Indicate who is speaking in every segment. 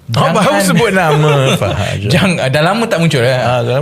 Speaker 1: Baru sebut nama Farhaj.
Speaker 2: Dah lama tak muncul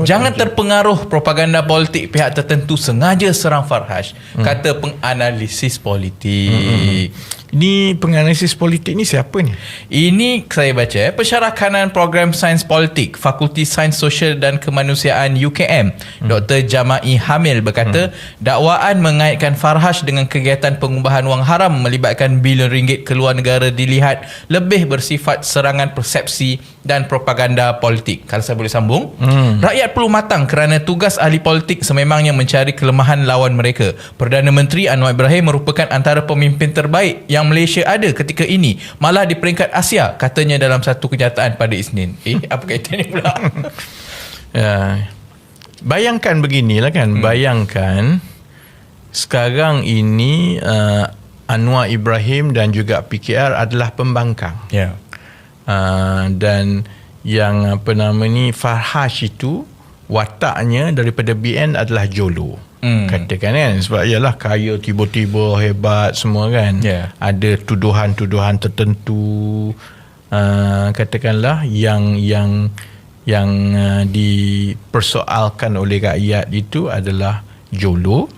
Speaker 2: jangan terpengaruh propaganda politik pihak tertentu sengaja serang Farhaj, kata penganalisis politik.
Speaker 1: Ni penganalisis politik ni siapa ni?
Speaker 2: Ini saya baca pensyarah kanan program Sains Politik Fakulti Sains Sosial dan Kemanusiaan UKM, Dr. Jamai Hamil berkata dakwaan mengaitkan Farhaj dengan kegiatan pengubahan wang haram melibatkan bilion ringgit keluar negara dilihat lebih bersifat serangan persepsi dan propaganda politik. Kalau saya boleh sambung, rakyat perlu matang kerana tugas ahli politik sememangnya mencari kelemahan lawan mereka. Perdana Menteri Anwar Ibrahim merupakan antara pemimpin terbaik yang Malaysia ada ketika ini, malah di peringkat Asia, katanya dalam satu kenyataan pada Isnin. Apa kaitannya pula?
Speaker 1: Bayangkan beginilah kan, bayangkan sekarang ini Anwar Ibrahim dan juga PKR adalah pembangkang. Dan yang Farhaj itu wataknya daripada BN adalah jolo. Katakan kan, sebab ialah kaya tiba-tiba hebat semua kan. Ada tuduhan-tuduhan tertentu katakanlah yang dipersoalkan oleh rakyat itu adalah jolo,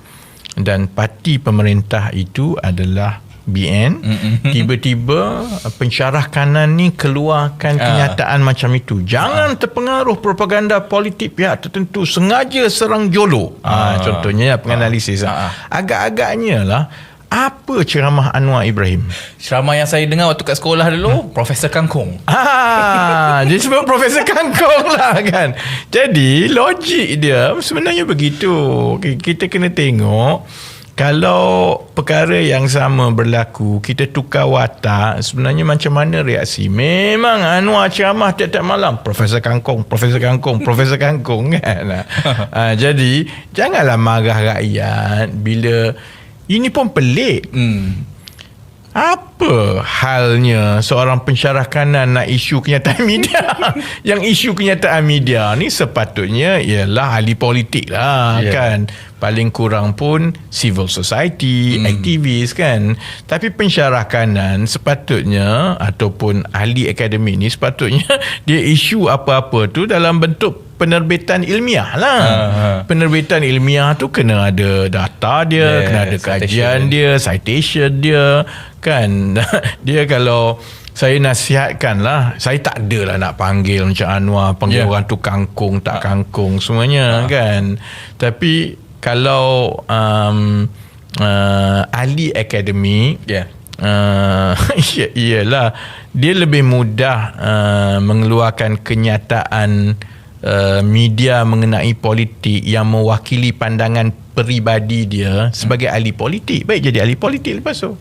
Speaker 1: dan parti pemerintah itu adalah BN. Tiba-tiba pensyarah kanan ni keluarkan kenyataan macam itu. Jangan terpengaruh propaganda politik pihak tertentu sengaja serang jolo. Contohnya penganalisis. Agak-agaknya lah, apa ceramah Anwar Ibrahim?
Speaker 2: Ceramah yang saya dengar waktu kat sekolah dulu, Profesor Kangkung.
Speaker 1: Dia sebut Profesor Kangkung lah kan. Jadi logik dia sebenarnya begitu. Kita kena tengok, kalau perkara yang sama berlaku, kita tukar watak, sebenarnya macam mana reaksi. Memang Anwar ceramah tiap-tiap malam, Profesor Kangkung, Profesor Kangkung, Profesor Kangkung kan. Jadi janganlah marah rakyat bila ini pun pelik. Apa halnya seorang pensyarah kanan nak isu kenyataan media? Yang isu kenyataan media ni sepatutnya ialah ahli politik lah kan. Paling kurang pun civil society, aktivis kan. Tapi pensyarah kanan sepatutnya, ataupun ahli akademik ni sepatutnya dia isu apa-apa tu dalam bentuk penerbitan ilmiah lah. Penerbitan ilmiah tu kena ada data dia, kena ada kajian dia, citation dia kan. Dia kalau saya nasihatkan lah, saya tak adalah nak panggil macam Anwar, panggil orang tu kangkung tak kangkung semuanya kan. Tapi kalau ahli akademik, ialah dia lebih mudah mengeluarkan kenyataan media mengenai politik yang mewakili pandangan peribadi dia sebagai ahli politik. Baik jadi ahli politik lepas tu.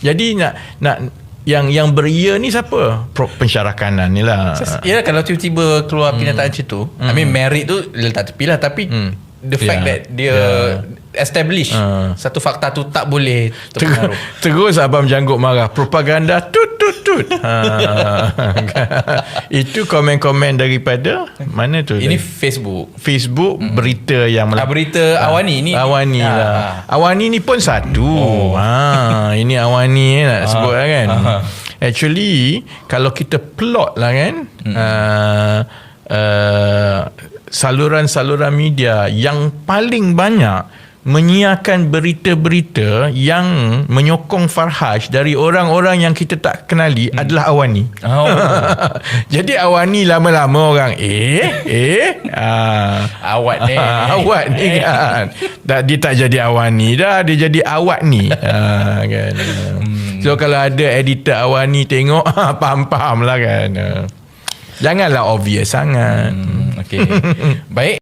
Speaker 1: Jadi nak yang beria ni siapa? Pensyarah kanan ni lah.
Speaker 2: Ya, kalau tiba-tiba keluar kenyataan macam tu, I mean merit tu letak tepi lah, tapi the fact that dia establish satu fakta tu tak boleh terpengaruh.
Speaker 1: Terus Abang Janggut marah, propaganda tut. Itu komen-komen daripada mana tu?
Speaker 2: Ini Facebook
Speaker 1: berita yang
Speaker 2: berita Awani ni.
Speaker 1: Awani lah. Awani ni pun satu. Ini Awani nak sebut lah kan. Actually kalau kita plot lah kan, saluran-saluran media yang paling banyak menyiarkan berita-berita yang menyokong Farhaj dari orang-orang yang kita tak kenali adalah Awani. Jadi Awani lama-lama orang
Speaker 2: awak ni
Speaker 1: kan. Dia tak jadi Awani dah, dia jadi awak ni kan. So kalau ada editor Awani tengok faham-faham lah kan. Janganlah obvious sangat.
Speaker 2: Baik.